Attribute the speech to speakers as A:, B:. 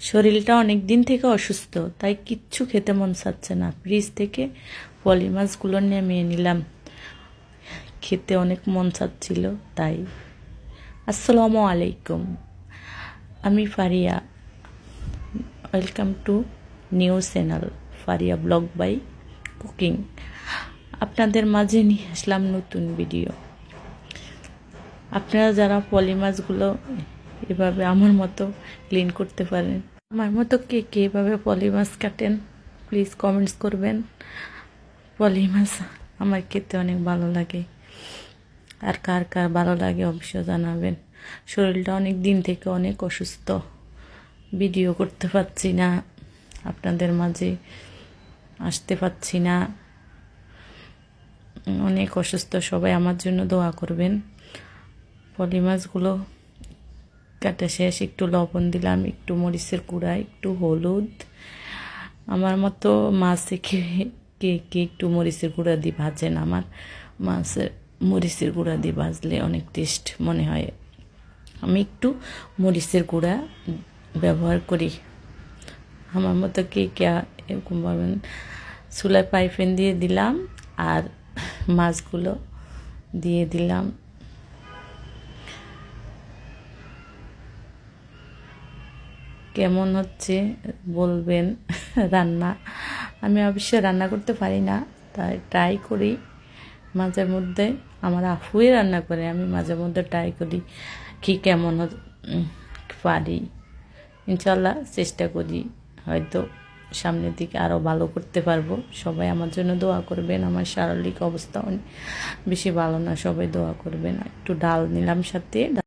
A: শরীরটা অনেক দিন থেকে অসুস্থ, তাই কিচ্ছু খেতে মন চাচ্ছে না। ফ্রিজ থেকে পলি মাছগুলো নামিয়ে নিলাম, খেতে অনেক মন চাচ্ছিল তাই। আসসালামু আলাইকুম, আমি Faria. Welcome to new channel Faria blog by cooking. আপনাদের মাঝে নিয়ে আসলাম নতুন ভিডিও। আপনারা যারা পলি মাছগুলো এভাবে আমার মতো ক্লিন করতে পারেন, আমার মতো কে কে এভাবে পলি মাছ কাটেন, প্লিজ কমেন্টস করবেন। পলি মাছ আমার খেতে অনেক ভালো লাগে, আর কার কার ভালো লাগে অবশ্যই জানাবেন। শরীরটা অনেক দিন থেকে অনেক অসুস্থ, ভিডিও করতে পারছি না, আপনাদের মাঝে আসতে পারছি না, অনেক অসুস্থ। সবাই আমার জন্য দোয়া করবেন। পলি মাছগুলো কাটা শেষ, একটু লবণ দিলাম, একটু মরিচের গুঁড়া, একটু হলুদ। আমার মতো মাছে কে কে একটু মরিচের গুঁড়া দিয়ে ভাজেন? আমার মাছের মরিচের গুঁড়া দিয়ে ভাজলে অনেক টেস্ট মনে হয়। আমি একটু মরিচের গুঁড়া ব্যবহার করি। আমার মতো কে কে এরকম ভাবেন? চুলায় পাইপেন দিয়ে দিলাম আর মাছগুলো দিয়ে দিলাম। কেমন হচ্ছে বলবেন রান্না। আমি অবশ্যই রান্না করতে পারি না, তাই ট্রাই করি মাঝে মধ্যে। আমার আফুই রান্না করে, আমি মাঝে মধ্যে ট্রাই করি কি কেমন পারি। ইনশাল্লাহ চেষ্টা করি, হয়তো সামনের দিকে আরও ভালো করতে পারবো। সবাই আমার জন্য দোয়া করবেন। আমার শারীরিক অবস্থা অনেক বেশি ভালো না, সবাই দোয়া করবেন। একটু ডাল নিলাম সাথে।